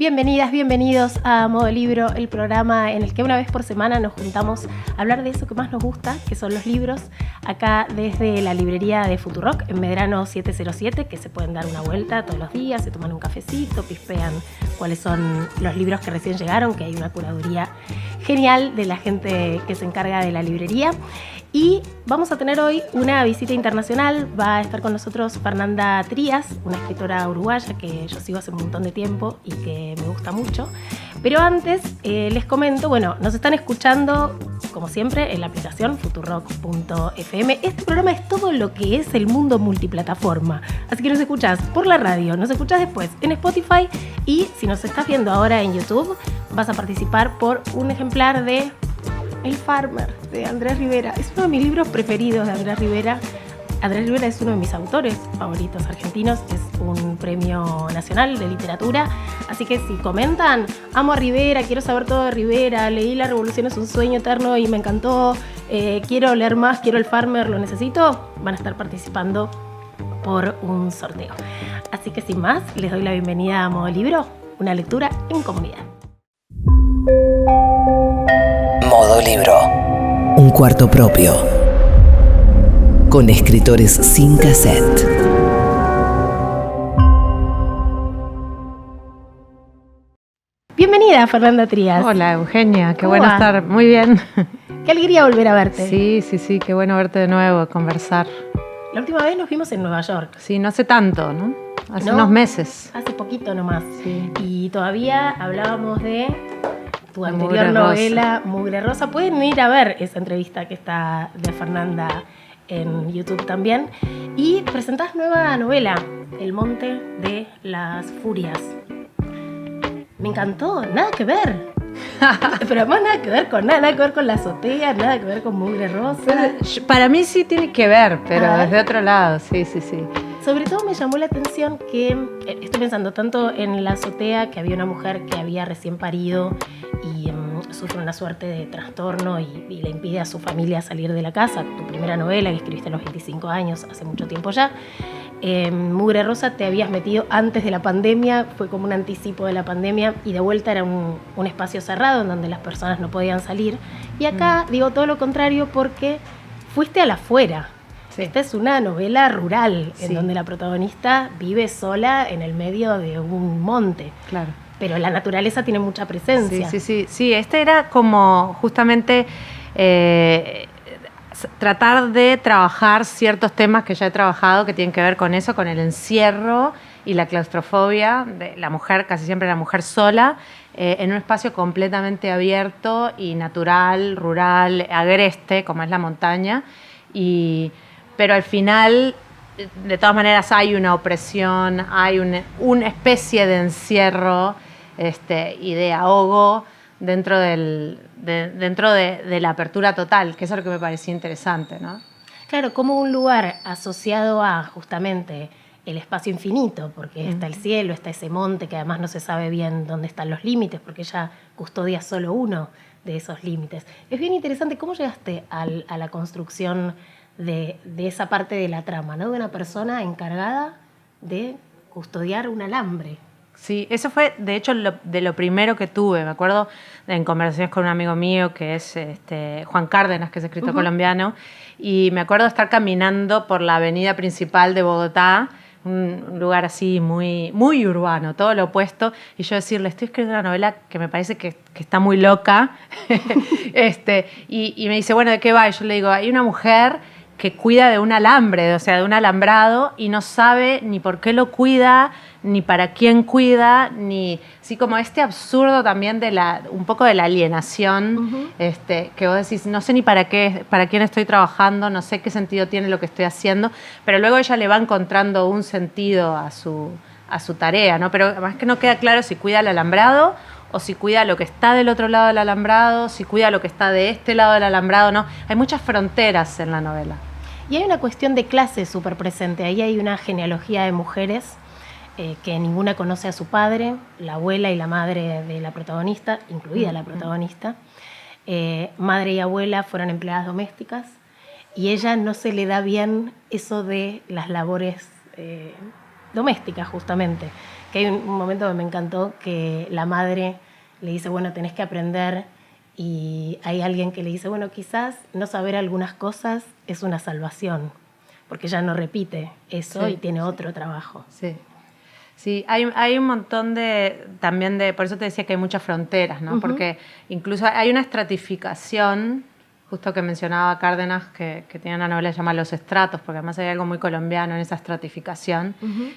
Bienvenidas, bienvenidos a Modo Libro, el programa en el que una vez por semana nos juntamos a hablar de eso que más nos gusta, que son los libros, acá desde la librería de Futurock en Medrano 707, que se pueden dar una vuelta todos los días, se toman un cafecito, pispean cuáles son los libros que recién llegaron, que hay una curaduría genial de la gente que se encarga de la librería. Y vamos a tener hoy una visita internacional. Va a estar con nosotros Fernanda Trías, una escritora uruguaya que yo sigo hace un montón de tiempo y que me gusta mucho. Pero antes les comento, bueno, nos están escuchando como siempre en la aplicación futurock.fm. Este programa es todo lo que es el mundo multiplataforma. Así que nos escuchás por la radio, nos escuchás después en Spotify y si nos estás viendo ahora en YouTube, vas a participar por un ejemplar de El Farmer, de Andrés Rivera. Es uno de mis libros preferidos de Andrés Rivera. Andrés Rivera es uno de mis autores favoritos argentinos. Es un premio nacional de literatura. Así que si comentan, amo a Rivera, quiero saber todo de Rivera, leí La Revolución es un sueño eterno y me encantó, quiero leer más, quiero El Farmer, lo necesito, van a estar participando por un sorteo. Así que sin más, les doy la bienvenida a Modo Libro, una lectura en comunidad. Modo Libro. Un cuarto propio. Con escritores sin cassette. Bienvenida, Fernanda Trías. Hola, Eugenia. Qué ¿Cómo bueno va? estar. Muy bien. Qué alegría volver a verte. Sí. Qué bueno verte de nuevo, conversar. La última vez nos vimos en Nueva York. Sí, no hace tanto, ¿no? Hace ¿No? unos meses. Hace poquito nomás. Sí. Y todavía hablábamos de tu La anterior Mugre novela, Mugre Rosa. Pueden ir a ver esa entrevista que está de Fernanda en YouTube también. Y presentás nueva novela, El Monte de las Furias. Me encantó, nada que ver. Pero además nada que ver con nada que ver con La Azotea, nada que ver con Mugre Rosa. Para mí sí tiene que ver, pero Ah. desde otro lado, sí. Sobre todo me llamó la atención que, estoy pensando tanto en La Azotea, que había una mujer que había recién parido y sufre una suerte de trastorno y le impide a su familia salir de la casa. Tu primera novela que escribiste a los 25 años, hace mucho tiempo ya. Mugre Rosa te habías metido antes de la pandemia, fue como un anticipo de la pandemia y de vuelta era un espacio cerrado en donde las personas no podían salir. Y acá digo todo lo contrario porque fuiste a la afuera. Sí. Esta es una novela rural en Sí. donde la protagonista vive sola en el medio de un monte. Claro. Pero la naturaleza tiene mucha presencia. Sí, este era como justamente tratar de trabajar ciertos temas que ya he trabajado que tienen que ver con eso, con el encierro y la claustrofobia de la mujer, casi siempre la mujer sola, en un espacio completamente abierto y natural, rural, agreste, como es la montaña. Pero al final, de todas maneras, hay una opresión, hay una especie de encierro y de ahogo dentro de la apertura total, que eso es lo que me parecía interesante, ¿no? Claro, como un lugar asociado a justamente el espacio infinito, porque está el cielo, está ese monte que además no se sabe bien dónde están los límites, porque ella custodia solo uno de esos límites. Es bien interesante cómo llegaste a la construcción de esa parte de la trama, ¿no? De una persona encargada de custodiar un alambre. Sí, eso fue, de hecho, de lo primero que tuve. Me acuerdo en conversaciones con un amigo mío que es Juan Cárdenas, que es escritor colombiano, y me acuerdo de estar caminando por la avenida principal de Bogotá, un lugar así muy, muy urbano, todo lo opuesto, y yo decirle, estoy escribiendo una novela que me parece que está muy loca, y me dice, bueno, ¿de qué va? Y yo le digo, hay una mujer que cuida de un alambre, o sea, de un alambrado, y no sabe ni por qué lo cuida, ni para quién cuida, ni así como este absurdo también de un poco de la alienación, que vos decís, no sé ni para quién estoy trabajando, no sé qué sentido tiene lo que estoy haciendo, pero luego ella le va encontrando un sentido a su tarea, ¿no? Pero además que no queda claro si cuida el alambrado o si cuida lo que está del otro lado del alambrado, si cuida lo que está de este lado del alambrado, ¿no? Hay muchas fronteras en la novela. Y hay una cuestión de clase súper presente. Ahí hay una genealogía de mujeres que ninguna conoce a su padre, la abuela y la madre de la protagonista, incluida la protagonista. Madre y abuela fueron empleadas domésticas y ella no se le da bien eso de las labores domésticas, justamente. Que hay un momento que me encantó que la madre le dice, bueno, tenés que aprender, y hay alguien que le dice, bueno, quizás no saber algunas cosas es una salvación, porque ella no repite eso y tiene otro trabajo. Sí. Sí, hay un montón también por eso te decía que hay muchas fronteras, ¿no? Porque incluso hay una estratificación, justo que mencionaba Cárdenas, que tiene una novela llamada Los Estratos, porque además hay algo muy colombiano en esa estratificación,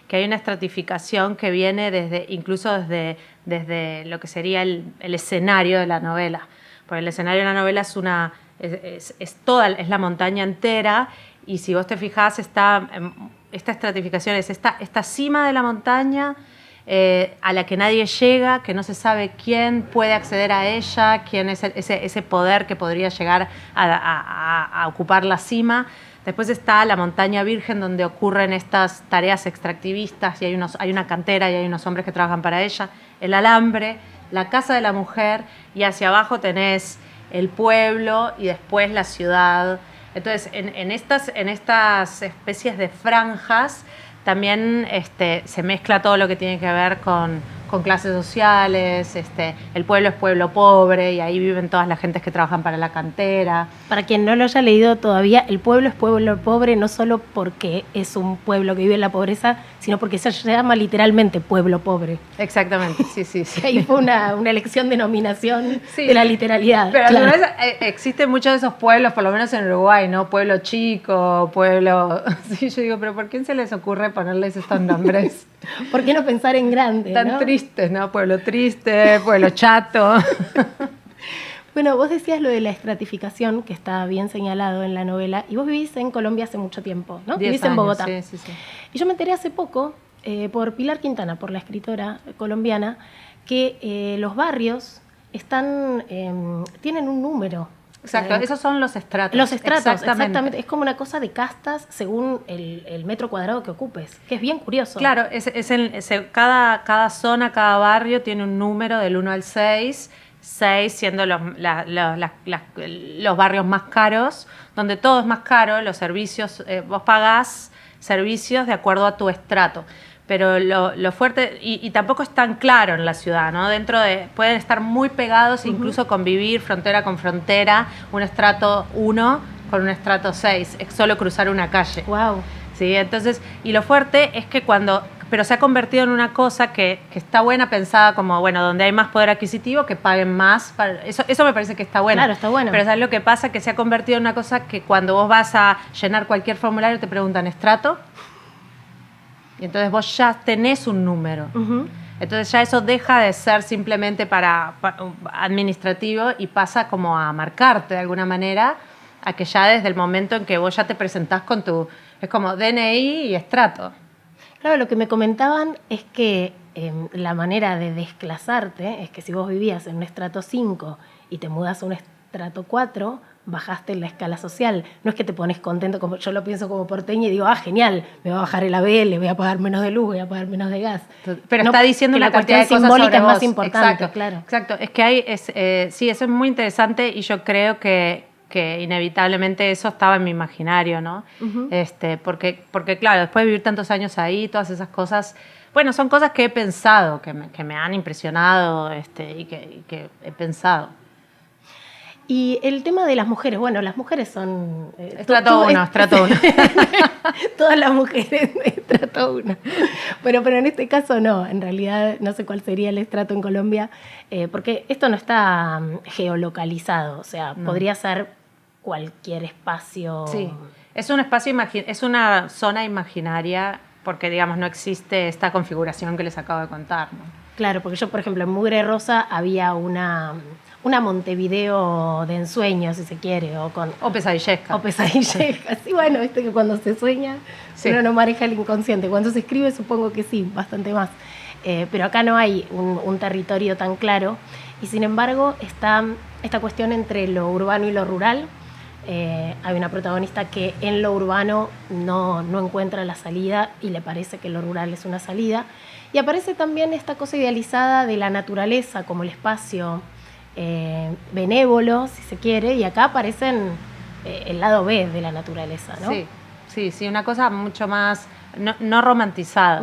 que hay una estratificación que viene incluso desde lo que sería el escenario de la novela. Porque el escenario de la novela es la montaña entera, y si vos te fijás, esta estratificación es esta cima de la montaña a la que nadie llega, que no se sabe quién puede acceder a ella, quién es ese poder que podría llegar a ocupar la cima. Después está la montaña virgen, donde ocurren estas tareas extractivistas, y hay una cantera y hay unos hombres que trabajan para ella, el alambre, la casa de la mujer, y hacia abajo tenés el pueblo y después la ciudad. Entonces, en estas especies de franjas también se mezcla todo lo que tiene que ver con clases sociales. El pueblo es pueblo pobre, y ahí viven todas las gentes que trabajan para la cantera. Para quien no lo haya leído todavía, el pueblo es pueblo pobre no solo porque es un pueblo que vive en la pobreza, sino porque se llama literalmente pueblo pobre. Exactamente, sí. Ahí fue una elección de nominación de la literalidad. Pero claro. además existen muchos de esos pueblos, por lo menos en Uruguay, ¿no? Pueblo chico, pueblo... Sí, yo digo, pero ¿por qué se les ocurre ponerles estos nombres? ¿Por qué no pensar en grande? Tan tristes, ¿no? Pueblo triste, pueblo chato. Bueno, vos decías lo de la estratificación, que está bien señalado en la novela, y vos vivís en Colombia hace mucho tiempo, ¿no? 10 Vivís años, en Bogotá. Sí. Y yo me enteré hace poco, por Pilar Quintana, por la escritora colombiana, que los barrios tienen un número. Exacto, esos son los estratos. Los estratos, exactamente. Es como una cosa de castas según el metro cuadrado que ocupes, que es bien curioso. Claro, cada zona, cada barrio tiene un número del 1 al 6, 6 siendo los barrios más caros, donde todo es más caro, los servicios, vos pagás servicios de acuerdo a tu estrato. Pero lo fuerte, y tampoco es tan claro en la ciudad, ¿no? Pueden estar muy pegados, incluso convivir frontera con frontera, un estrato 1 con un estrato 6, es solo cruzar una calle. Wow. Sí, entonces, y lo fuerte es que pero se ha convertido en una cosa que está buena, pensada como, bueno, donde hay más poder adquisitivo, que paguen más. Eso me parece que está bueno. Claro, está bueno. Pero ¿sabes lo que pasa? Que se ha convertido en una cosa que cuando vos vas a llenar cualquier formulario te preguntan estrato, y entonces vos ya tenés un número. Entonces ya eso deja de ser simplemente para administrativo y pasa como a marcarte de alguna manera, a que ya desde el momento en que vos ya te presentás con es como DNI y estrato. Claro, lo que me comentaban es que la manera de desclasarte es que si vos vivías en un estrato 5 y te mudas a un estrato 4, bajaste en la escala social. No es que te pones contento, como yo lo pienso como porteña y digo, genial, me va a bajar el ABL, voy a pagar menos de luz, voy a pagar menos de gas. Pero no, está diciendo una cantidad de cosas simbólica sobre vos. Es más importante, exacto, claro. Exacto, es que sí, eso es muy interesante, y yo creo que inevitablemente eso estaba en mi imaginario, ¿no? Porque claro, después de vivir tantos años ahí, todas esas cosas, bueno, son cosas que he pensado, que me han impresionado, y que he pensado. Y el tema de las mujeres, bueno, las mujeres son... estrato 1. Todas las mujeres de estrato 1. Pero en este caso no, en realidad no sé cuál sería el estrato en Colombia, porque esto no está geolocalizado, o sea, podría ser cualquier espacio. Sí, es un espacio, es una zona imaginaria, porque digamos no existe esta configuración que les acabo de contar, ¿no? Claro, porque yo, por ejemplo, en Mugre Rosa había una Montevideo de ensueño, si se quiere, o pesadillesca. Sí, bueno, viste que cuando se sueña uno no maneja el inconsciente. Cuando se escribe supongo que sí, bastante más. Pero acá no hay un territorio tan claro. Y sin embargo está esta cuestión entre lo urbano y lo rural. Hay una protagonista que en lo urbano no encuentra la salida y le parece que lo rural es una salida. Y aparece también esta cosa idealizada de la naturaleza como el espacio benévolo, si se quiere, y acá aparecen el lado B de la naturaleza, ¿no? Sí, una cosa mucho más no romantizada.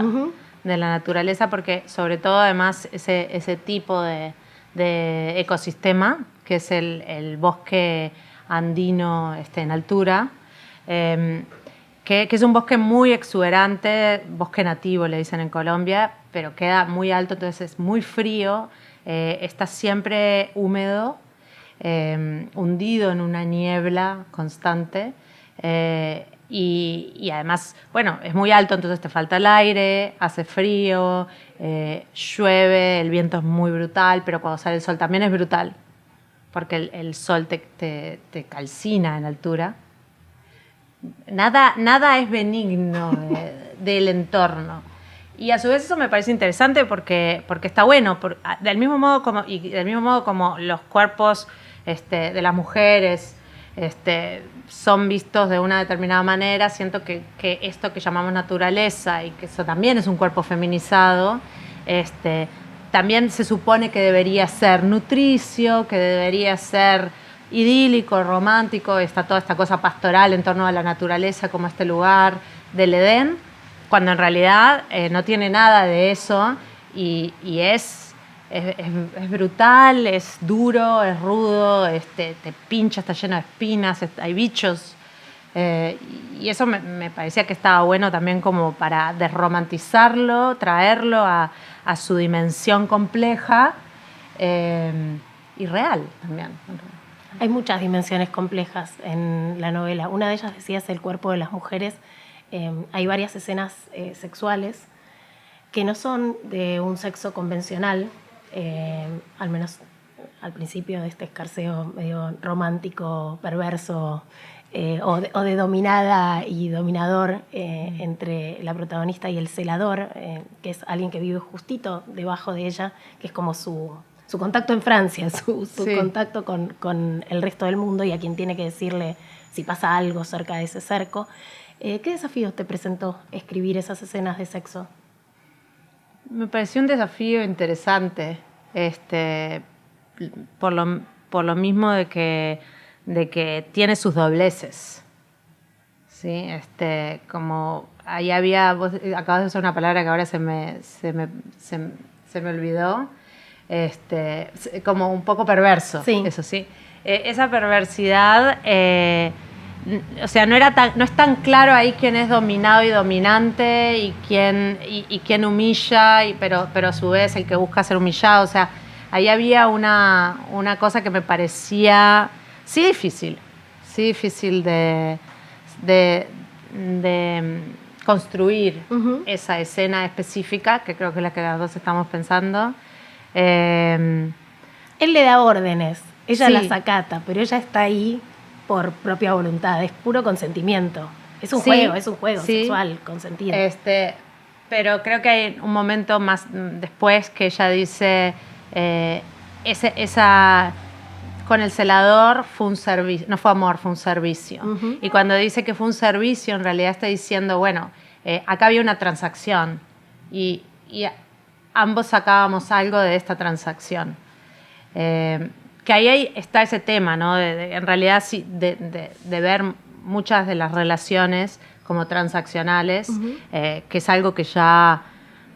de la naturaleza, porque sobre todo además ese tipo de ecosistema, que es el bosque andino en altura, que es un bosque muy exuberante, bosque nativo le dicen en Colombia, pero queda muy alto, entonces es muy frío, está siempre húmedo, hundido en una niebla constante, y además, bueno, es muy alto, entonces te falta el aire, hace frío, llueve, el viento es muy brutal, pero cuando sale el sol también es brutal, porque el sol te calcina en altura. Nada es benigno del entorno. Y a su vez eso me parece interesante porque está bueno. Del mismo modo como los cuerpos de las mujeres son vistos de una determinada manera, siento que esto que llamamos naturaleza, y que eso también es un cuerpo feminizado, también se supone que debería ser nutricio, que debería ser idílico, romántico, está toda esta cosa pastoral en torno a la naturaleza como este lugar del Edén, cuando en realidad no tiene nada de eso, y es brutal, es duro, es rudo, te pincha, está lleno de espinas, hay bichos, y eso me parecía que estaba bueno también como para desromantizarlo, traerlo a su dimensión compleja y real también. Hay muchas dimensiones complejas en la novela. Una de ellas, decías, el cuerpo de las mujeres. Hay varias escenas sexuales que no son de un sexo convencional, al menos al principio de este escarceo medio romántico, perverso, o de dominada y dominador entre la protagonista y el celador, que es alguien que vive justito debajo de ella, que es como su contacto en Francia, su Sí. contacto con el resto del mundo, y a quien tiene que decirle si pasa algo cerca de ese cerco. ¿Qué desafíos te presentó escribir esas escenas de sexo? Me pareció un desafío interesante, por lo mismo de que tiene sus dobleces, ¿sí? Como ahí había, vos acabas de usar una palabra que ahora se me olvidó, como un poco perverso, Sí. eso sí. Esa perversidad, o sea, no es tan claro ahí quién es dominado y dominante y quién humilla, pero a su vez el que busca ser humillado. O sea, ahí había una cosa que me parecía sí difícil de construir esa escena específica, que creo que es la que las dos estamos pensando. Él le da órdenes, ella Sí. las acata, pero ella está ahí por propia voluntad, es puro consentimiento. Es un Sí, juego sí. sexual, consentido. Pero creo que hay un momento más después que ella dice, con el celador fue un servicio, no fue amor, fue un servicio. Ujú. Y cuando dice que fue un servicio, en realidad está diciendo, bueno, acá había una transacción y ambos sacábamos algo de esta transacción. Que ahí está ese tema, ¿no? En realidad sí, de ver muchas de las relaciones como transaccionales, que es algo que ya,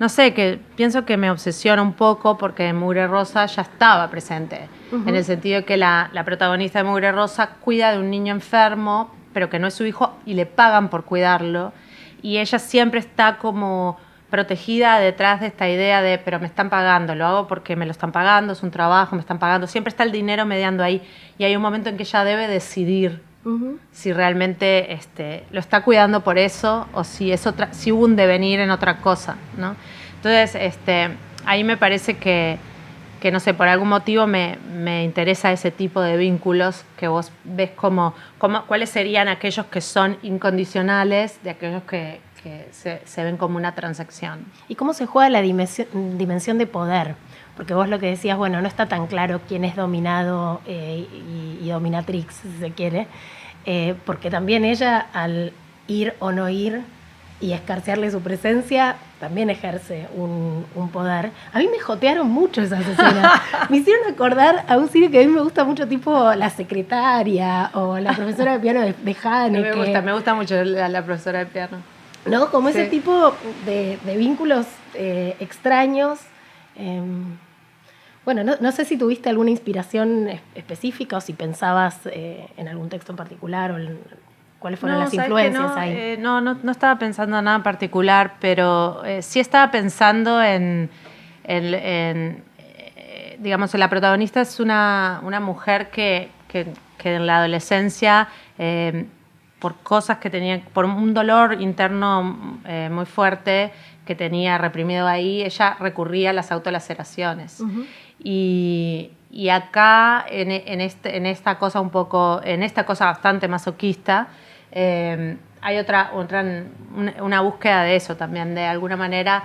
no sé, que pienso que me obsesiona un poco porque en Mugre Rosa ya estaba presente, en el sentido que la protagonista de Mugre Rosa cuida de un niño enfermo, pero que no es su hijo, y le pagan por cuidarlo, y ella siempre está como protegida detrás de esta idea de, pero me están pagando, lo hago porque me lo están pagando, es un trabajo, me están pagando, siempre está el dinero mediando ahí, y hay un momento en que ella debe decidir si realmente lo está cuidando por eso o si hubo un devenir en otra cosa, ¿no? Entonces, ahí me parece que no sé, por algún motivo me interesa ese tipo de vínculos que vos ves cuáles serían aquellos que son incondicionales de aquellos que se ven como una transacción. ¿Y cómo se juega la dimensión de poder? Porque vos lo que decías, bueno, no está tan claro quién es dominado y dominatrix, si se quiere, porque también ella, al ir o no ir y escarcearle su presencia, también ejerce un poder. A mí me jotearon mucho esas escenas. Me hicieron acordar a un cine que a mí me gusta mucho, tipo La Secretaria o La Profesora de Piano de Haneke. Me gusta mucho la profesora de piano. ¿No? Como ese Sí. tipo de vínculos extraños. Bueno, no sé si tuviste alguna inspiración específica o si pensabas en algún texto en particular o cuáles fueron las influencias ahí. No estaba pensando en nada en particular, pero sí estaba pensando digamos, la protagonista es una mujer que en la adolescencia, por cosas que tenía, por un dolor interno muy fuerte que tenía reprimido ahí, ella recurría a las autolaceraciones. Uh-huh. Y acá, en esta cosa bastante masoquista, hay una búsqueda de eso también, de alguna manera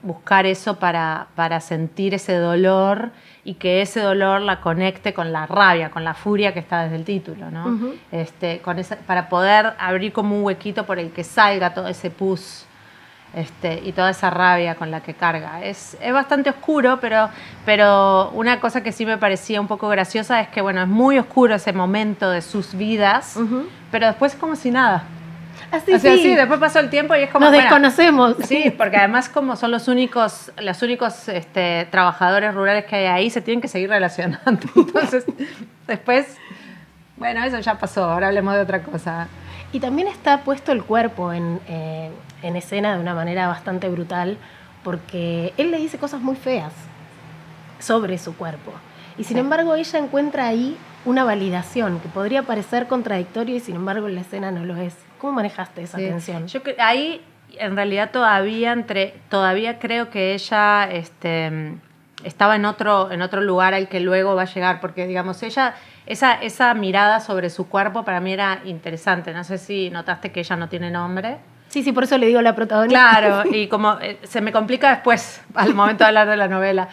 buscar eso para sentir ese dolor y que ese dolor la conecte con la rabia, con la furia que está desde el título, ¿no? Uh-huh. Para poder abrir como un huequito por el que salga todo ese pus y toda esa rabia con la que carga. Es bastante oscuro, pero una cosa que sí me parecía un poco graciosa es que, bueno, es muy oscuro ese momento de sus vidas, uh-huh, pero después es como si nada. Así, sí, después pasó el tiempo y es como... Nos desconocemos. Sí, porque además como son los únicos trabajadores rurales que hay ahí, se tienen que seguir relacionando. Entonces, después, bueno, eso ya pasó, ahora hablemos de otra cosa. Y también está puesto el cuerpo en escena de una manera bastante brutal, porque él le dice cosas muy feas sobre su cuerpo. Y sin embargo, ella encuentra ahí una validación que podría parecer contradictorio y sin embargo en la escena no lo es. ¿Cómo manejaste esa tensión? Yo ahí, en realidad, todavía creo que ella estaba en otro lugar al que luego va a llegar, porque, digamos, esa mirada sobre su cuerpo para mí era interesante. No sé si notaste que ella no tiene nombre. Sí, por eso le digo la protagonista. Claro, y como se me complica después, al momento de hablar de la novela.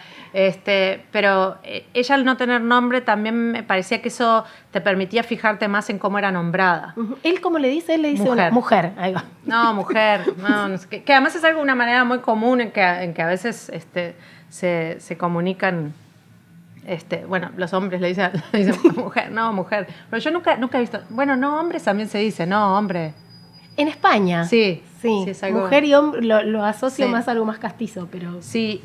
Pero ella al no tener nombre también me parecía que eso te permitía fijarte más en cómo era nombrada. Uh-huh. ¿Él cómo le dice? Él le dice mujer. Ahí va. No, mujer. No sé, que además es algo de una manera muy común en que a veces se comunican... bueno, los hombres le dicen mujer, no, mujer. Pero yo nunca he visto... Bueno, no, hombres también se dice, no, hombre. En España. Sí, es algo... Mujer y hombre lo asocio más a algo más castizo, pero... Sí,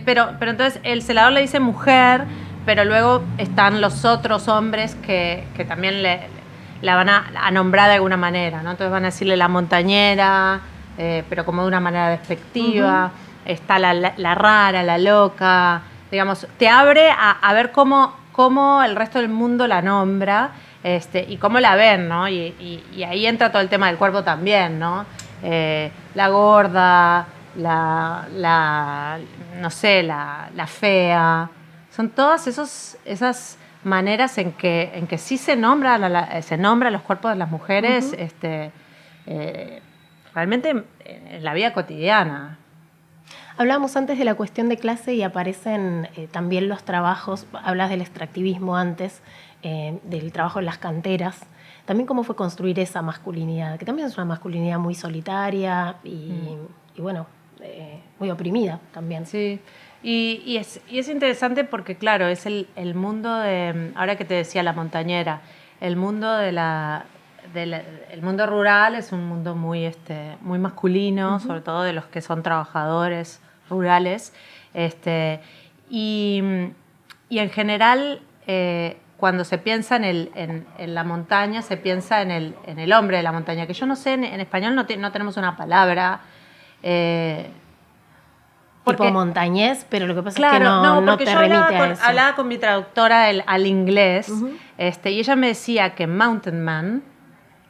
pero entonces el celador le dice mujer, pero luego están los otros hombres que también la van a nombrar de alguna manera, ¿no? Entonces van a decirle la montañera, pero como de una manera despectiva. Uh-huh. Está la rara, la loca. Digamos, te abre a ver cómo el resto del mundo la nombra. Y cómo la ven, ¿no? Y ahí entra todo el tema del cuerpo también, ¿no? La gorda, no sé, la fea. Son todas esas maneras en que sí se nombra los cuerpos de las mujeres, uh-huh, realmente en la vida cotidiana. Hablábamos antes de la cuestión de clase y aparecen también los trabajos, hablas del extractivismo antes, del trabajo en las canteras, también cómo fue construir esa masculinidad, que también es una masculinidad muy solitaria y bueno, muy oprimida también. Sí, y es interesante porque, claro, es el mundo de, ahora que te decía la montañera, el mundo el mundo rural es un mundo muy masculino, uh-huh, sobre todo de los que son trabajadores rurales, y en general cuando se piensa en la montaña, se piensa en el hombre de la montaña, que yo no sé, en español no tenemos una palabra. Tipo montañés, pero lo que pasa es que no te remite a eso. Hablaba con mi traductora al inglés, uh-huh, y ella me decía que mountain man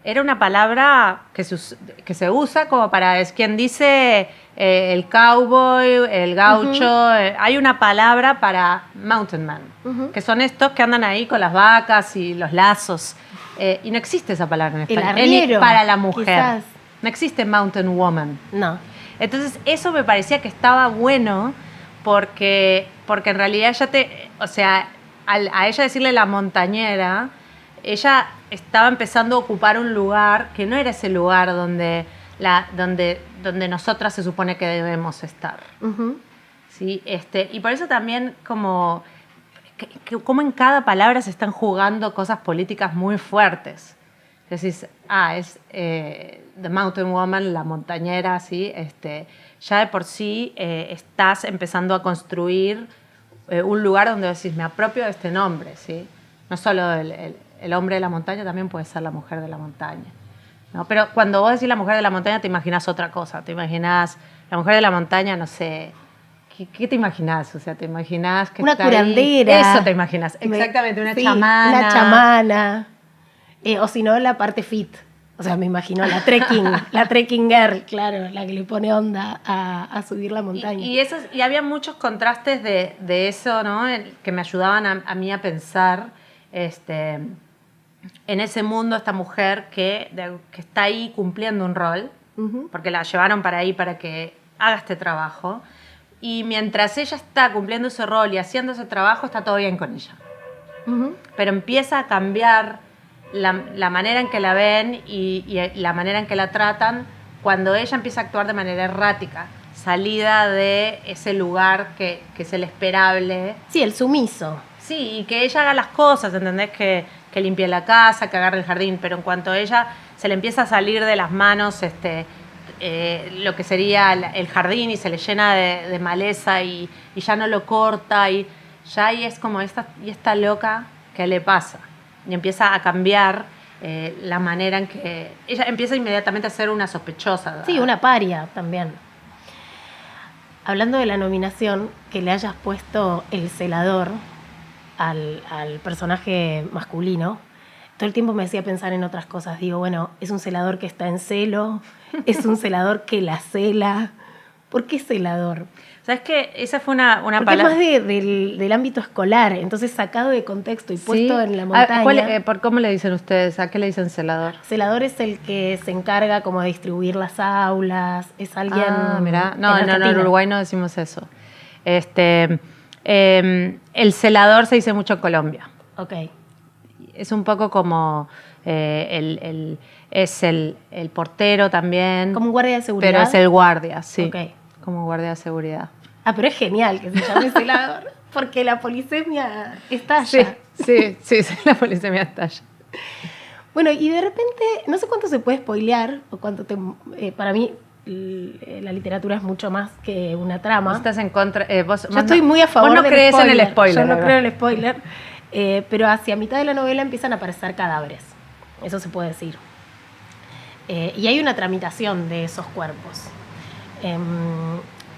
era una palabra que se usa como para, es quien dice el cowboy, el gaucho. Uh-huh. Hay una palabra para mountain man, uh-huh, que son estos que andan ahí con las vacas y los lazos. Y no existe esa palabra en español. El arriero, para la mujer. Quizás. No existe mountain woman. No. Entonces eso me parecía que estaba bueno porque en realidad a ella decirle la montañera, ella estaba empezando a ocupar un lugar que no era ese lugar donde nosotras se supone que debemos estar. Uh-huh. ¿Sí? Y por eso también como en cada palabra se están jugando cosas políticas muy fuertes. decís, es The Mountain Woman, la montañera, ¿sí? Ya de por sí estás empezando a construir un lugar donde decís, me apropio de este nombre, ¿sí? No solo el hombre de la montaña, también puede ser la mujer de la montaña, ¿no? Pero cuando vos decís la mujer de la montaña, te imaginas otra cosa. Te imaginas la mujer de la montaña, no sé. ¿Qué te imaginas? O sea, te imaginas que una está curandera. Ahí. Eso te imaginas. Exactamente, una chamana. Una chamana. O si no, la parte fit. O sea, me imagino la trekking girl, claro, la que le pone onda a subir la montaña. Y había muchos contrastes de eso, ¿no? Que me ayudaban a mí a pensar en ese mundo, esta mujer que está ahí cumpliendo un rol, porque la llevaron para ahí para que haga este trabajo. Y mientras ella está cumpliendo ese rol y haciendo ese trabajo, está todo bien con ella. Pero empieza a cambiar la manera en que la ven y la manera en que la tratan cuando ella empieza a actuar de manera errática, salida de ese lugar que es el esperable. Sí, el sumiso. Sí, y que ella haga las cosas, ¿entendés? Que limpie la casa, que agarre el jardín, pero en cuanto a ella se le empieza a salir de las manos lo que sería el jardín y se le llena de maleza y ya no lo corta y ya ahí es como esta loca, ¿qué le pasa? Y empieza a cambiar la manera en que ella empieza inmediatamente a ser una sospechosa, ¿verdad? Sí, una paria también. Hablando de la nominación, que le hayas puesto el celador al personaje masculino, todo el tiempo me hacía pensar en otras cosas. Digo, bueno, es un celador que está en celo, es un celador que la cela. ¿Por qué celador? ¿Sabes qué? Esa fue una porque palabra. es más del ámbito escolar, entonces sacado de contexto y puesto en la montaña. ¿Por cómo le dicen ustedes? ¿A qué le dicen celador? Celador es el que se encarga como de distribuir las aulas, es alguien... Mirá. No, en Uruguay no decimos eso. El celador se dice mucho en Colombia. Ok. Es un poco como es el portero también. Como un guardia de seguridad. Pero es el guardia, sí. Okay. Como guardia de seguridad. Pero es genial que se llame celador, porque la polisemia estalla. Sí, la polisemia estalla. Bueno, y de repente, no sé cuánto se puede spoilear, o cuánto para mí la literatura es mucho más que una trama. Vos estás en contra... Yo estoy muy a favor del spoiler. Vos no crees en el spoiler. Yo no creo en el spoiler. Pero hacia mitad de la novela empiezan a aparecer cadáveres. Eso se puede decir. Y hay una tramitación de esos cuerpos.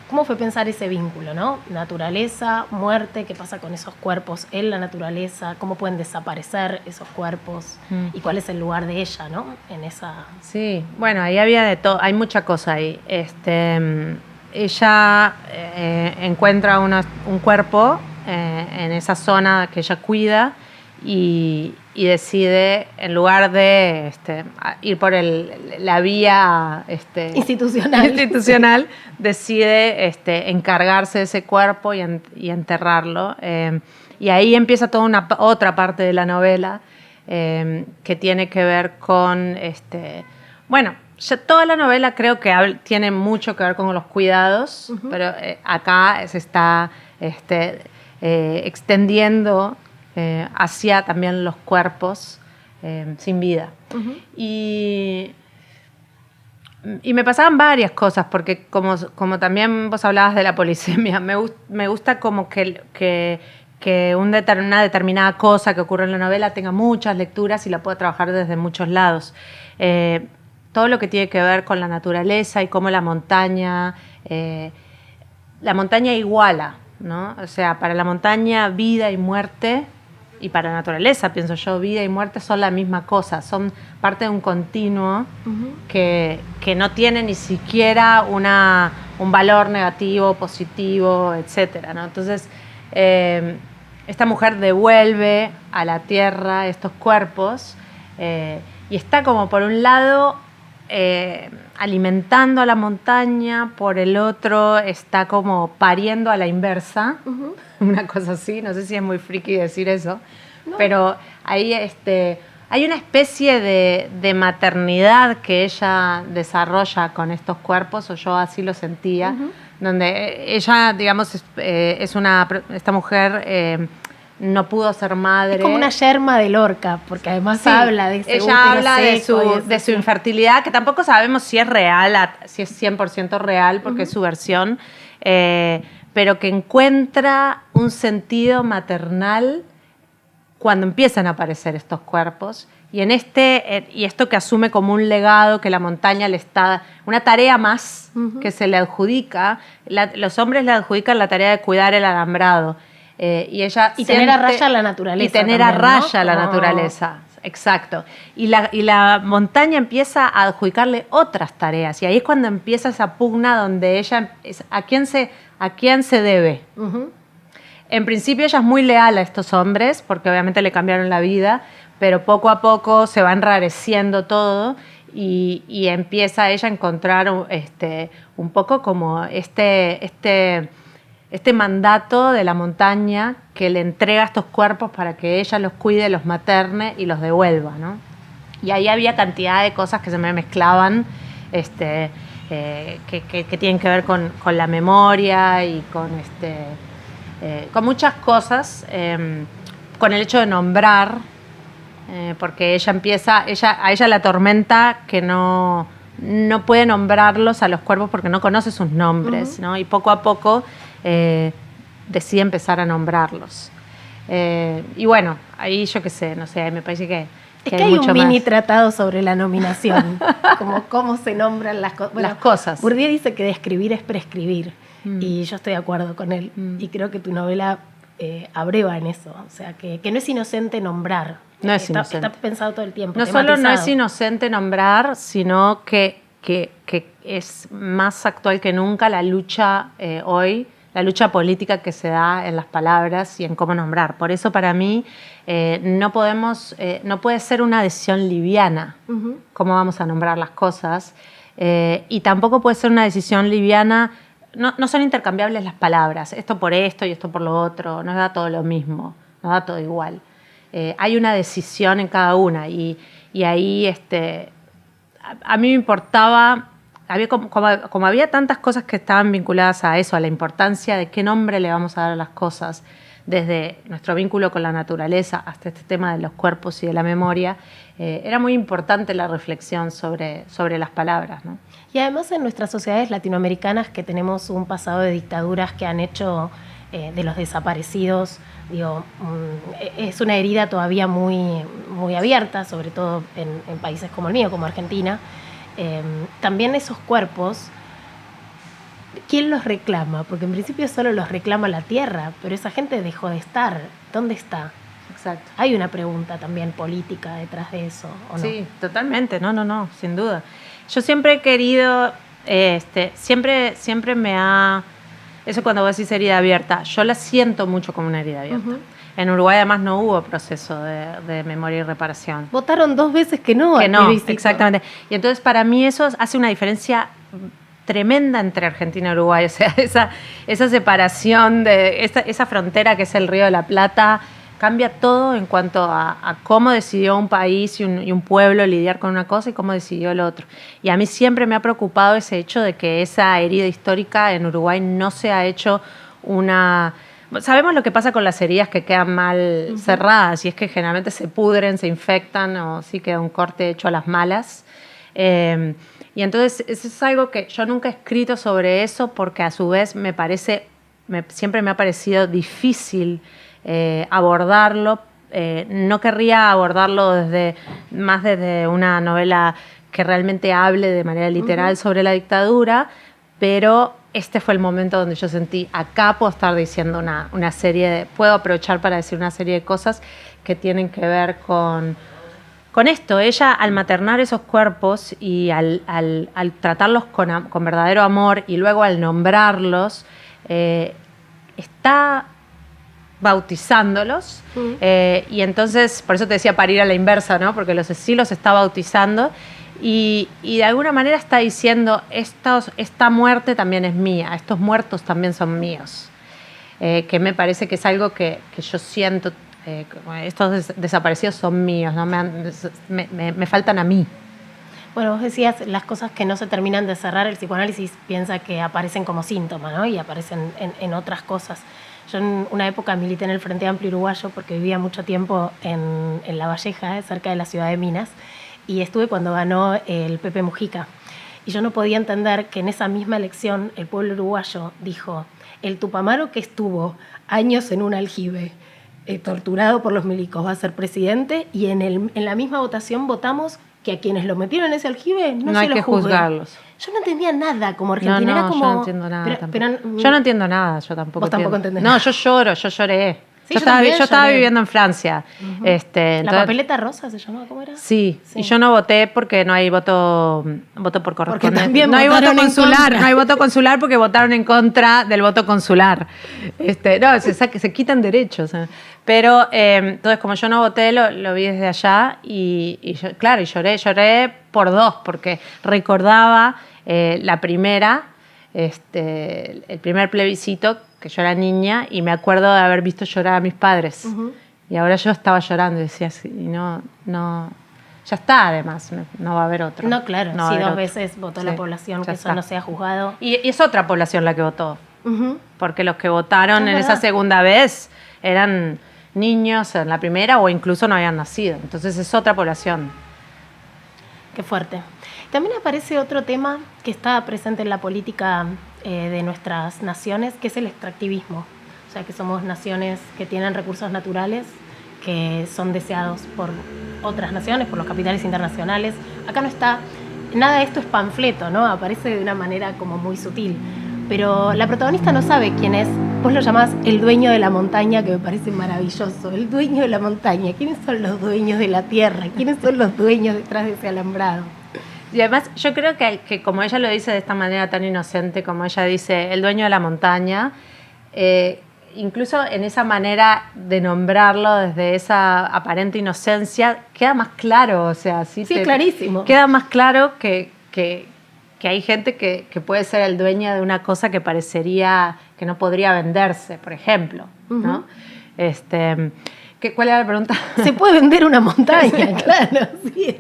¿Cómo fue pensar ese vínculo, no? Naturaleza, muerte, ¿qué pasa con esos cuerpos en la naturaleza? ¿Cómo pueden desaparecer esos cuerpos? ¿Y cuál es el lugar de ella, no? En esa... Sí, bueno, ahí había de todo, hay mucha cosa ahí. Ella encuentra un cuerpo en esa zona que ella cuida y decide, en lugar de ir por la vía institucional, decide encargarse de ese cuerpo y enterrarlo. Y ahí empieza toda otra parte de la novela que tiene que ver con... bueno, ya toda la novela creo que tiene mucho que ver con los cuidados, pero acá se está extendiendo hacia también los cuerpos sin vida. Y me pasaban varias cosas, porque como también vos hablabas de la polisemia, me gusta como que una determinada cosa que ocurre en la novela tenga muchas lecturas y la pueda trabajar desde muchos lados. Todo lo que tiene que ver con la naturaleza y cómo la montaña iguala, ¿no? O sea, para la montaña vida y muerte, y para la naturaleza, pienso yo, vida y muerte son la misma cosa, son parte de un continuo que no tiene ni siquiera un valor negativo, positivo, etcétera, ¿no? Entonces, esta mujer devuelve a la tierra estos cuerpos y está como por un lado alimentando a la montaña, por el otro está como pariendo a la inversa, una cosa así, no sé si es muy friki decir eso, no. Pero ahí hay una especie de maternidad que ella desarrolla con estos cuerpos, o yo así lo sentía, donde ella, digamos, esta mujer no pudo ser madre. Es como una yerma de Lorca, porque además habla de ese útero ella habla seco de su infertilidad, que tampoco sabemos si es real, si es 100% real, porque es su versión, pero que encuentra un sentido maternal cuando empiezan a aparecer estos cuerpos. Y y esto que asume como un legado que la montaña le está, una tarea más que se le adjudica, los hombres le adjudican la tarea de cuidar el alambrado. Y tener a raya la naturaleza. Y tener también, a raya la naturaleza, exacto. Y la montaña empieza a adjudicarle otras tareas. Y ahí es cuando empieza esa pugna donde ella, ¿a quién se debe? En principio ella es muy leal a estos hombres, porque obviamente le cambiaron la vida, pero poco a poco se va enrareciendo todo y empieza ella a encontrar un poco como este mandato de la montaña que le entrega estos cuerpos para que ella los cuide, los materne y los devuelva, ¿no? Y ahí había cantidad de cosas que se me mezclaban, que tienen que ver con la memoria y con muchas cosas, con el hecho de nombrar, porque a ella la atormenta que no puede nombrarlos a los cuerpos porque no conoce sus nombres, ¿no? Y poco a poco decide empezar a nombrarlos. Y bueno, ahí yo qué sé, no sé, me parece que hay un mini tratado sobre la nominación, como cómo se nombran las cosas. Bueno, las cosas. Bourdieu dice que describir es prescribir, y yo estoy de acuerdo con él. Y creo que tu novela abreva en eso, o sea, que no es inocente nombrar. No es inocente. Está pensado todo el tiempo. No solo no es inocente nombrar, sino que es más actual que nunca la lucha hoy, la lucha política que se da en las palabras y en cómo nombrar. Por eso para mí no puede ser una decisión liviana cómo vamos a nombrar las cosas, y tampoco puede ser una decisión liviana, no son intercambiables las palabras, esto por esto y esto por lo otro, no da todo lo mismo, no da todo igual. Hay una decisión en cada una y ahí a mí me importaba, como había tantas cosas que estaban vinculadas a eso, a la importancia de qué nombre le vamos a dar a las cosas, desde nuestro vínculo con la naturaleza hasta este tema de los cuerpos y de la memoria, era muy importante la reflexión sobre las palabras, ¿no? Y además en nuestras sociedades latinoamericanas, que tenemos un pasado de dictaduras que han hecho de los desaparecidos, es una herida todavía muy, muy abierta, sobre todo en países como el mío, como Argentina. También esos cuerpos, ¿quién los reclama? Porque en principio solo los reclama la tierra, pero esa gente dejó de estar. ¿Dónde está? Exacto. Hay una pregunta también política detrás de eso, ¿o no? Sí, totalmente, no, sin duda. Yo siempre he querido, siempre me ha... Eso cuando vos decís herida abierta, yo la siento mucho como una herida abierta. En Uruguay además no hubo proceso de memoria y reparación. Votaron 2 veces que no. Que no, exactamente. Y entonces para mí eso hace una diferencia tremenda entre Argentina y Uruguay. O sea, esa separación, esa frontera que es el Río de la Plata, cambia todo en cuanto a cómo decidió un país y un pueblo lidiar con una cosa y cómo decidió el otro. Y a mí siempre me ha preocupado ese hecho de que esa herida histórica en Uruguay no se ha hecho una... Sabemos lo que pasa con las heridas que quedan mal cerradas, y es que generalmente se pudren, se infectan, o sí queda un corte hecho a las malas. Y entonces eso es algo que yo nunca he escrito sobre eso, porque a su vez siempre me ha parecido difícil abordarlo. No querría abordarlo desde una novela que realmente hable de manera literal sobre la dictadura, pero este fue el momento donde yo sentí, acá puedo estar diciendo una serie puedo aprovechar para decir una serie de cosas que tienen que ver con esto. Ella, al maternar esos cuerpos y al tratarlos con verdadero amor, y luego al nombrarlos, está bautizándolos, y entonces, por eso te decía parir a la inversa, ¿no? Porque sí los está bautizando, y de alguna manera está diciendo, esta muerte también es mía, estos muertos también son míos, que me parece que es algo que yo siento, estos desaparecidos son míos, ¿no? Me faltan a mí. Bueno, vos decías las cosas que no se terminan de cerrar, el psicoanálisis piensa que aparecen como síntoma, ¿no? Y aparecen en otras cosas. Yo en una época milité en el Frente Amplio Uruguayo porque vivía mucho tiempo en La Valleja, cerca de la ciudad de Minas, y estuve cuando ganó el Pepe Mujica. Y yo no podía entender que en esa misma elección el pueblo uruguayo dijo: el Tupamaro que estuvo años en un aljibe, torturado por los milicos, va a ser presidente, y en la misma votación votamos que a quienes lo metieron en ese aljibe no se hay los que juzguen. Juzgarlos. Yo no entendía nada como argentina. No, era como, yo no entiendo nada tampoco. Yo no entiendo nada, yo tampoco. Vos tampoco entendés No, nada. yo lloré. Sí, yo estaba viviendo en Francia. Uh-huh. ¿La entonces, papeleta rosa se llamaba? ¿Cómo era? Sí, y yo no voté porque no hay voto por correspondencia. No hay voto consular. No hay voto consular porque votaron en contra del voto consular. No, se quitan derechos. Pero, entonces, como yo no voté, lo vi desde allá y lloré por dos, porque recordaba la primera, el primer plebiscito, que yo era niña, y me acuerdo de haber visto llorar a mis padres. Uh-huh. Y ahora yo estaba llorando y decía, sí, no, ya está, además, no va a haber otro. No, claro, no si dos veces votó la población, que eso no sea juzgado. Y es otra población la que votó, uh-huh. porque los que votaron en esa segunda vez eran niños en la primera o incluso no habían nacido. Entonces es otra población. Qué fuerte. También aparece otro tema que está presente en la política de nuestras naciones, que es el extractivismo. O sea, que somos naciones que tienen recursos naturales, que son deseados por otras naciones, por los capitales internacionales. Acá no está, nada de esto es panfleto, ¿no? Aparece de una manera como muy sutil. Pero la protagonista no sabe quién es. Vos lo llamás el dueño de la montaña, que me parece maravilloso. El dueño de la montaña. ¿Quiénes son los dueños de la tierra? ¿Quiénes son los dueños detrás de ese alambrado? Y además yo creo que como ella lo dice de esta manera tan inocente, como ella dice, el dueño de la montaña, incluso en esa manera de nombrarlo desde esa aparente inocencia, queda más claro, o sea, sí, clarísimo. Queda más claro que hay gente que puede ser el dueño de una cosa que parecería que no podría venderse, por ejemplo, ¿no? ¿Cuál era la pregunta? Se puede vender una montaña, claro, sí.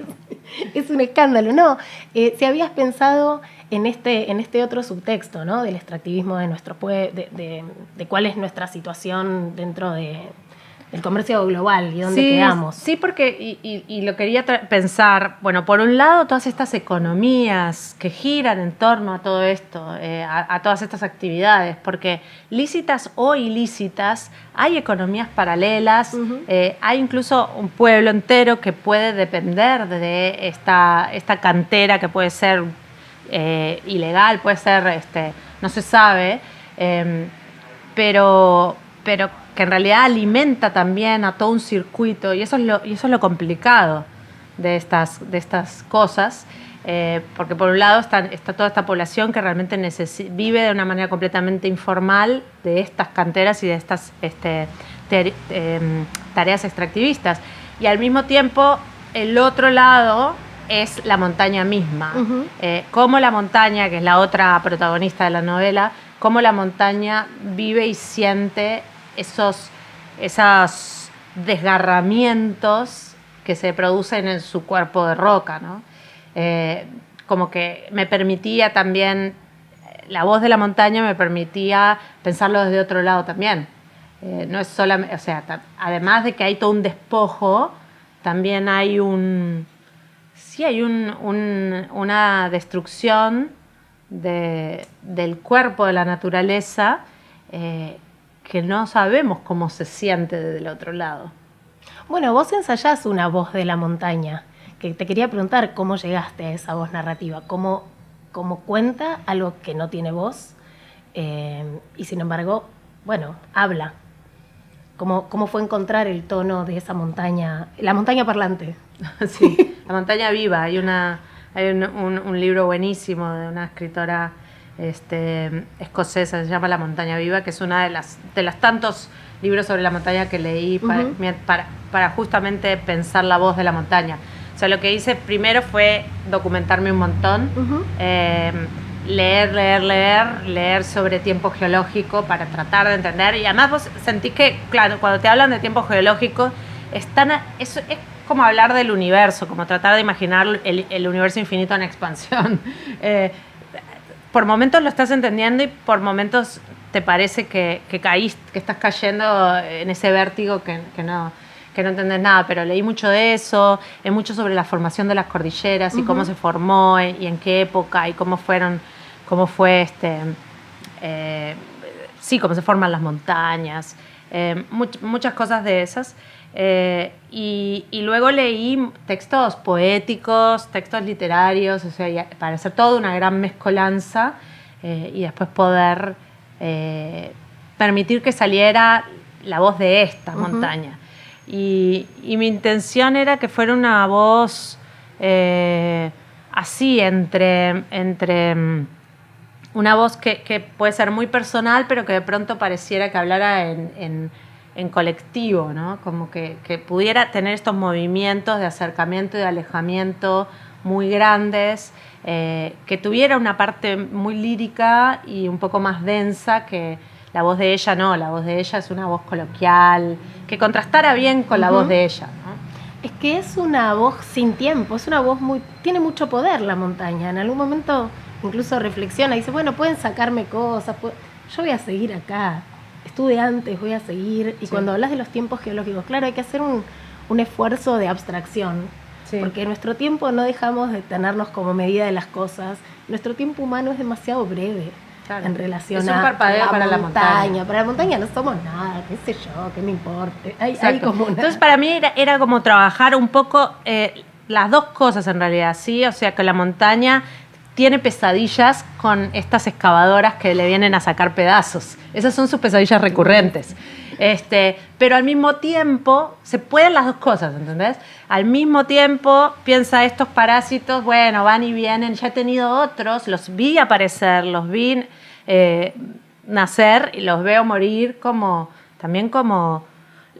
Es un escándalo, ¿no? Si habías pensado en este otro subtexto, ¿no? Del extractivismo de nuestro pueblo, de cuál es nuestra situación dentro del comercio global y dónde quedamos. Sí, porque, y lo quería pensar, bueno, por un lado, todas estas economías que giran en torno a todo esto, a todas estas actividades, porque lícitas o ilícitas, hay economías paralelas, uh-huh. Hay incluso un pueblo entero que puede depender de esta cantera que puede ser ilegal, puede ser, no se sabe, pero que en realidad alimenta también a todo un circuito, y eso es lo complicado de estas cosas, porque por un lado está toda esta población que realmente vive de una manera completamente informal de estas canteras y de estas tareas extractivistas, y al mismo tiempo el otro lado es la montaña misma, uh-huh. Cómo la montaña, que es la otra protagonista de la novela, cómo la montaña vive y siente esos desgarramientos que se producen en su cuerpo de roca, ¿no? Como que me permitía también, la voz de la montaña me permitía pensarlo desde otro lado también. No es solamente, o sea, además de que hay todo un despojo, también hay una destrucción del cuerpo de la naturaleza, que no sabemos cómo se siente desde el otro lado. Bueno, vos ensayás una voz de la montaña, que te quería preguntar cómo llegaste a esa voz narrativa, cómo cuenta algo que no tiene voz, y sin embargo, bueno, habla. ¿Cómo fue encontrar el tono de esa montaña, la montaña parlante? Sí, la montaña viva. Hay un libro buenísimo de una escritora escocesa, se llama La montaña viva, que es una de las tantos libros sobre la montaña que leí uh-huh. para justamente pensar la voz de la montaña. O sea, lo que hice primero fue documentarme un montón, uh-huh. Leer sobre tiempo geológico para tratar de entender, y además vos sentís que, claro, cuando te hablan de tiempo geológico, es como hablar del universo, como tratar de imaginar el universo infinito en expansión. Por momentos lo estás entendiendo y por momentos te parece que caíste, que estás cayendo en ese vértigo que no entendés nada, pero leí mucho de eso, mucho sobre la formación de las cordilleras y cómo se formó y en qué época y cómo fue cómo se forman las montañas, muchas cosas de esas. Y luego leí textos poéticos, textos literarios, o sea, para hacer toda una gran mezcolanza y después poder permitir que saliera la voz de esta montaña. Y mi intención era que fuera una voz así, entre una voz que puede ser muy personal, pero que de pronto pareciera que hablara en colectivo, ¿no? Como que pudiera tener estos movimientos de acercamiento y de alejamiento muy grandes, que tuviera una parte muy lírica y un poco más densa que la voz de ella. No, la voz de ella es una voz coloquial, que contrastara bien con la voz de ella, ¿no? Es que es una voz sin tiempo, es una voz tiene mucho poder la montaña. En algún momento incluso reflexiona y dice, bueno, pueden sacarme cosas, yo voy a seguir acá, estuve antes, voy a seguir. Y cuando hablas de los tiempos geológicos, claro, hay que hacer un esfuerzo de abstracción, porque nuestro tiempo no dejamos de tenernos como medida de las cosas. Nuestro tiempo humano es demasiado breve. Claro. En relación a la montaña. Para la montaña no somos nada, qué sé yo, qué me importa. Hay como Entonces para mí era como trabajar un poco las dos cosas en realidad, ¿sí? O sea, que la montaña tiene pesadillas con estas excavadoras que le vienen a sacar pedazos. Esas son sus pesadillas recurrentes. Pero al mismo tiempo se pueden las dos cosas, ¿entendés? Al mismo tiempo piensa, estos parásitos, bueno, van y vienen, ya he tenido otros, los vi aparecer, los vi nacer y los veo morir también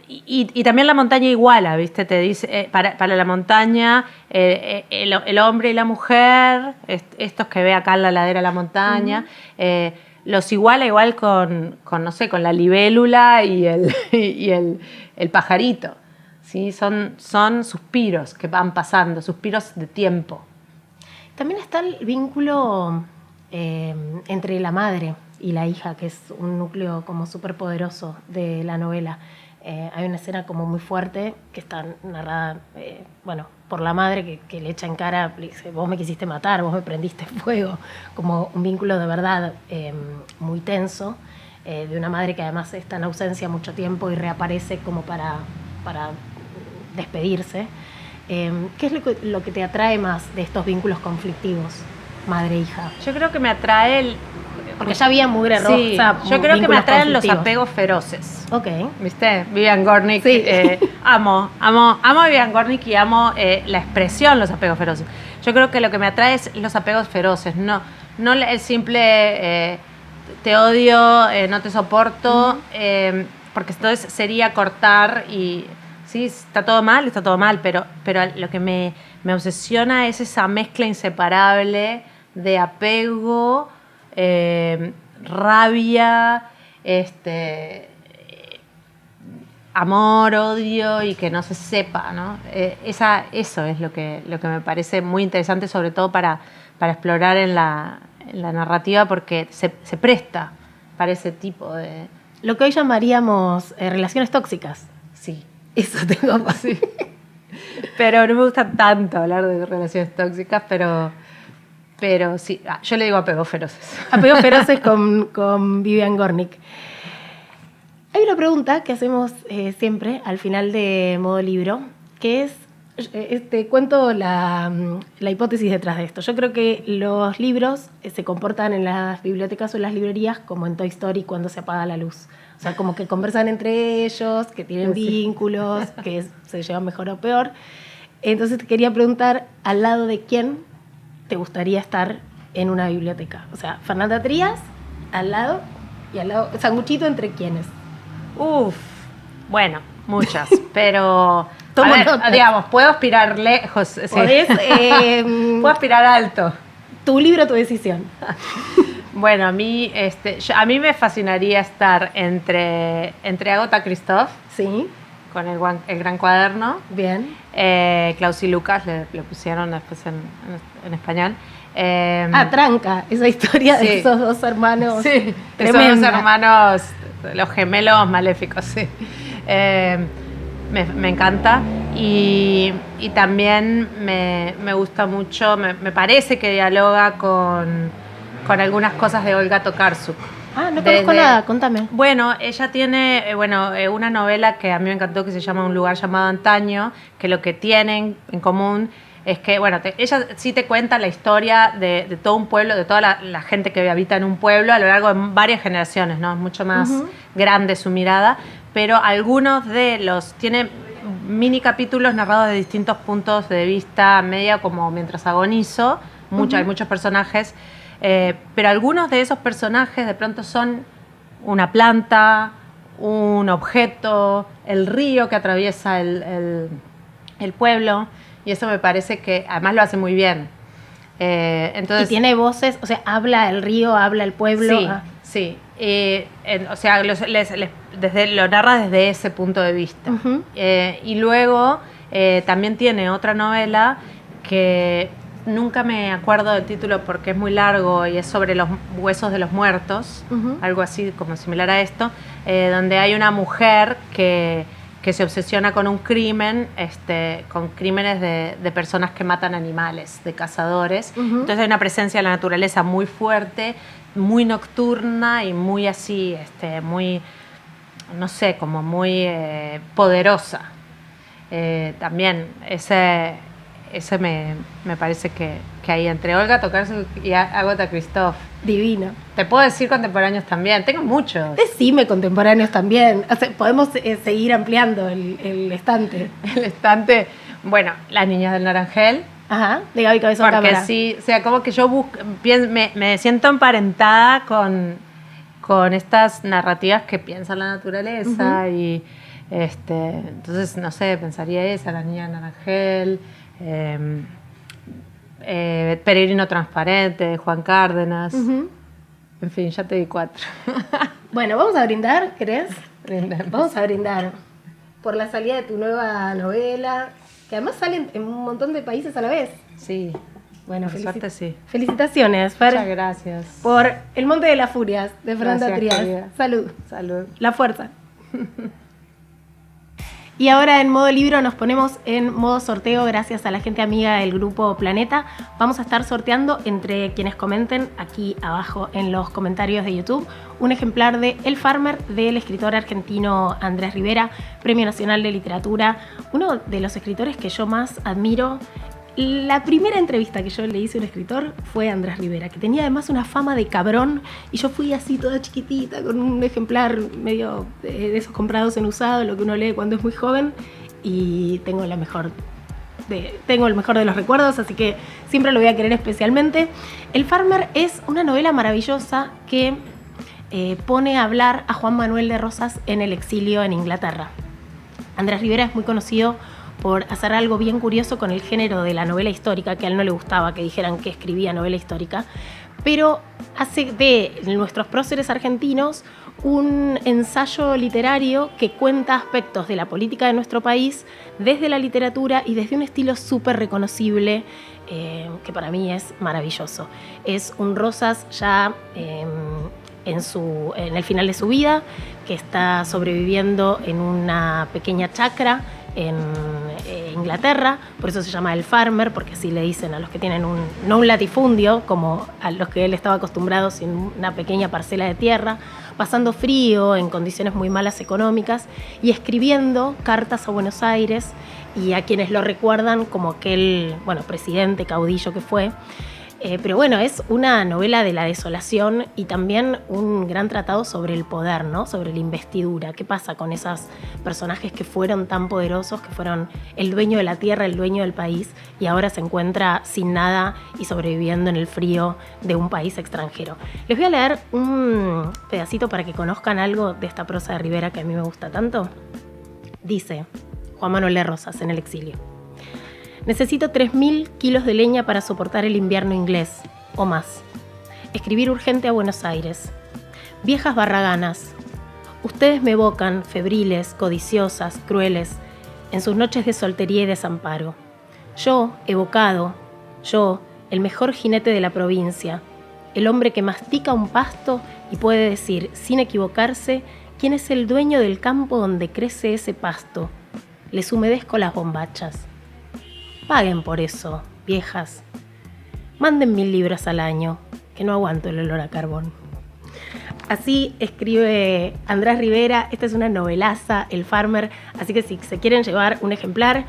y también la montaña iguala, ¿viste? Te dice, para la montaña, el hombre y la mujer, estos que ve acá en la ladera de la montaña, los igual con no sé, con la libélula y el pajarito, ¿sí? Son suspiros que van pasando, suspiros de tiempo. También está el vínculo entre la madre y la hija, que es un núcleo como súper poderoso de la novela. Hay una escena como muy fuerte que está narrada por la madre que le echa en cara, le dice, vos me quisiste matar, vos me prendiste fuego, como un vínculo de verdad muy tenso, de una madre que además está en ausencia mucho tiempo y reaparece como para despedirse. ¿Qué es lo que te atrae más de estos vínculos conflictivos, madre-hija? Yo creo que me atrae porque ya había mugre roja. Sí, yo creo que me atraen los apegos feroces. Ok. ¿Viste? Vivian Gornick. Sí. Amo a Vivian Gornick y amo la expresión los apegos feroces. Yo creo que lo que me atrae es los apegos feroces, no el simple te odio, no te soporto, porque entonces sería cortar y sí, está todo mal, pero lo que me obsesiona es esa mezcla inseparable de apego, rabia, amor, odio y que no se sepa, ¿no? Eso es lo que me parece muy interesante, sobre todo para explorar en la narrativa, porque se presta para ese tipo de... Lo que hoy llamaríamos relaciones tóxicas. Sí. Eso tengo así. Pero no me gusta tanto hablar de relaciones tóxicas, pero sí, yo le digo apegos feroces. Apegos feroces con Vivian Gornick. Hay una pregunta que hacemos siempre al final de Modo Libro, que es, cuento la hipótesis detrás de esto. Yo creo que los libros se comportan en las bibliotecas o en las librerías como en Toy Story cuando se apaga la luz. O sea, como que conversan entre ellos, que tienen vínculos, que se llevan mejor o peor. Entonces te quería preguntar, ¿al lado de quién te gustaría estar en una biblioteca? O sea, Fernanda Trías, al lado, sanguchito entre quiénes. Bueno, muchas, pero digamos, puedo aspirar lejos. Sí. Puedo aspirar alto. Tu libro, tu decisión. Bueno, a mí me fascinaría estar entre Agatha Christoph, sí, con el Gran Cuaderno. Bien. Klaus y Lucas le pusieron después en español. Tranca, esa historia Sí. de esos dos hermanos. Sí, esos Tremenda. dos hermanos, los gemelos maléficos, sí. Me encanta y también me gusta mucho, me parece que dialoga con algunas cosas de Olga Tokarczuk. No conozco nada, contame. Bueno, ella tiene una novela que a mí me encantó que se llama Un lugar llamado Antaño, que lo que tienen en común es que, ella sí te cuenta la historia de todo un pueblo, de toda la gente que habita en un pueblo a lo largo de varias generaciones, ¿no? Es mucho más grande su mirada, pero algunos de los... Tiene mini capítulos narrados de distintos puntos de vista, media como mientras agonizo, hay muchos personajes, pero algunos de esos personajes de pronto son una planta, un objeto, el río que atraviesa el pueblo, y eso me parece que además lo hace muy bien. Entonces, y tiene voces, o sea, habla el río, habla el pueblo. Sí. O sea, lo narra desde ese punto de vista. Y luego también tiene otra novela que nunca me acuerdo del título porque es muy largo y es sobre los huesos de los muertos, algo así como similar a esto, donde hay una mujer que se obsesiona con un crimen, con crímenes de personas que matan animales, de cazadores. Entonces hay una presencia de la naturaleza muy fuerte, muy nocturna y muy así, muy, no sé, como muy poderosa. También ese me parece que hay entre Olga Tokarczuk y Agatha Christoph. Divino. Te puedo decir contemporáneos también, tengo muchos. Decime contemporáneos también. O sea, podemos seguir ampliando el estante. El estante, bueno, Las niñas del Naranjel. Ajá, de Gaby Cabezón Porque Cámara. sí, o sea, como que yo me siento emparentada con estas narrativas que piensan la naturaleza y entonces, no sé, pensaría esa, Las niñas del Naranjel, Peregrino Transparente, de Juan Cárdenas. En fin, ya te di 4. Bueno, vamos a brindar, ¿querés? Brindemos. Vamos a brindar por la salida de tu nueva novela, que además sale en un montón de países a la vez. Sí, Bueno, por suerte sí. Felicitaciones, Fer, Muchas gracias. por El Monte de las Furias, de Fernanda Gracias, Trias. querida. Salud. Salud. La fuerza. Y ahora en modo libro nos ponemos en modo sorteo gracias a la gente amiga del grupo Planeta. Vamos a estar sorteando entre quienes comenten aquí abajo en los comentarios de YouTube un ejemplar de El Farmer del escritor argentino Andrés Rivera, Premio Nacional de Literatura, uno de los escritores que yo más admiro. La primera entrevista que yo le hice a un escritor fue a Andrés Rivera, que tenía además una fama de cabrón, y yo fui así toda chiquitita con un ejemplar medio de esos comprados en usado, lo que uno lee cuando es muy joven, y tengo el mejor de los recuerdos, así que siempre lo voy a querer especialmente. El Farmer es una novela maravillosa que pone a hablar a Juan Manuel de Rosas en el exilio en Inglaterra. Andrés Rivera es muy conocido por hacer algo bien curioso con el género de la novela histórica, que a él no le gustaba que dijeran que escribía novela histórica, pero hace de nuestros próceres argentinos un ensayo literario que cuenta aspectos de la política de nuestro país desde la literatura y desde un estilo súper reconocible, que para mí es maravilloso. Es un Rosas ya en el final de su vida, que está sobreviviendo en una pequeña chacra en Inglaterra, por eso se llama El Farmer, porque así le dicen a los que tienen no un latifundio, como a los que él estaba acostumbrado, sino una pequeña parcela de tierra, pasando frío, en condiciones muy malas económicas, y escribiendo cartas a Buenos Aires y a quienes lo recuerdan como aquel, presidente, caudillo que fue. Pero bueno, es una novela de la desolación y también un gran tratado sobre el poder, ¿no? Sobre la investidura. ¿Qué pasa con esos personajes que fueron tan poderosos, que fueron el dueño de la tierra, el dueño del país, y ahora se encuentra sin nada y sobreviviendo en el frío de un país extranjero? Les voy a leer un pedacito para que conozcan algo de esta prosa de Rivera que a mí me gusta tanto. Dice Juan Manuel de Rosas en el exilio: necesito 3.000 kilos de leña para soportar el invierno inglés, o más. Escribir urgente a Buenos Aires. Viejas barraganas, ustedes me evocan, febriles, codiciosas, crueles, en sus noches de soltería y desamparo. Yo, evocado, yo, el mejor jinete de la provincia, el hombre que mastica un pasto y puede decir, sin equivocarse, quién es el dueño del campo donde crece ese pasto. Les humedezco las bombachas. Paguen por eso, viejas. Manden 1000 libras al año, que no aguanto el olor a carbón. Así escribe Andrés Rivera. Esta es una novelaza, El Farmer, así que si se quieren llevar un ejemplar,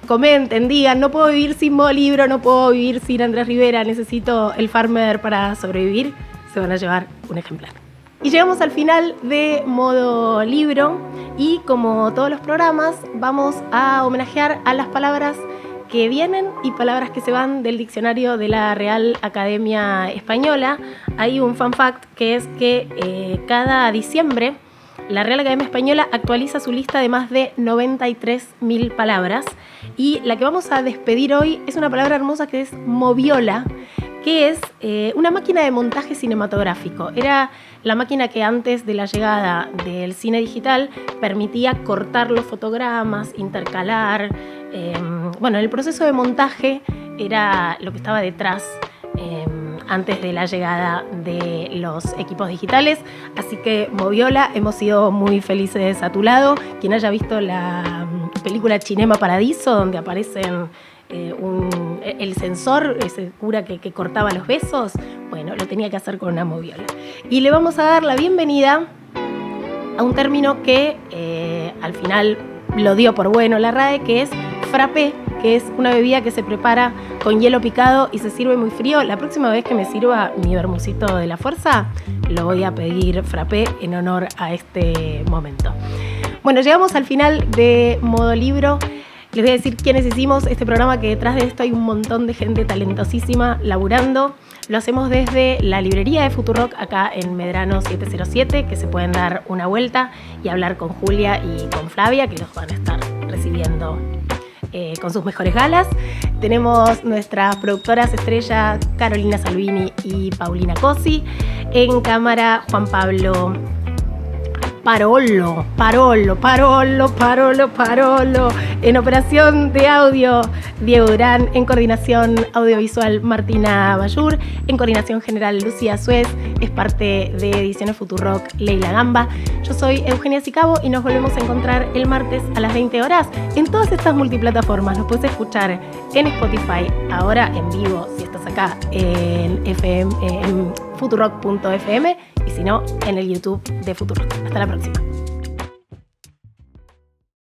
comenten, digan, no puedo vivir sin Modo Libro, no puedo vivir sin Andrés Rivera, necesito El Farmer para sobrevivir, se van a llevar un ejemplar. Y llegamos al final de Modo Libro y como todos los programas vamos a homenajear a las palabras que vienen y palabras que se van del diccionario de la Real Academia Española. Hay un fun fact que es que cada diciembre la Real Academia Española actualiza su lista de más de 93.000 palabras y la que vamos a despedir hoy es una palabra hermosa que es moviola, que es una máquina de montaje cinematográfico. Era la máquina que antes de la llegada del cine digital permitía cortar los fotogramas, intercalar. El proceso de montaje era lo que estaba detrás antes de la llegada de los equipos digitales. Así que moviola, hemos sido muy felices a tu lado. Quien haya visto la película Cinema Paradiso, donde aparecen el sensor, ese cura que cortaba los besos, bueno, lo tenía que hacer con una moviola. Y le vamos a dar la bienvenida a un término que al final lo dio por bueno la RAE, que es frappé, que es una bebida que se prepara con hielo picado y se sirve muy frío. La próxima vez que me sirva mi vermucito de la fuerza, lo voy a pedir frappé en honor a este momento. Bueno, llegamos al final de Modo Libro. Les voy a decir quiénes hicimos este programa, que detrás de esto hay un montón de gente talentosísima laburando. Lo hacemos desde la librería de Futurock, acá en Medrano 707, que se pueden dar una vuelta y hablar con Julia y con Flavia, que los van a estar recibiendo con sus mejores galas. Tenemos nuestras productoras estrellas Carolina Salvini y Paulina Cosi. En cámara Juan Pablo Parolo. En operación de audio, Diego Durán. En coordinación audiovisual, Martina Bayur. En coordinación general, Lucía Suez. Es parte de Ediciones Futurock, Leila Gamba. Yo soy Eugenia Sicabo y nos volvemos a encontrar el martes a las 20 horas en todas estas multiplataformas. Nos puedes escuchar en Spotify, ahora en vivo, si estás acá en FM, en futurock.fm, y si no, en el YouTube de Futurock. Hasta la próxima.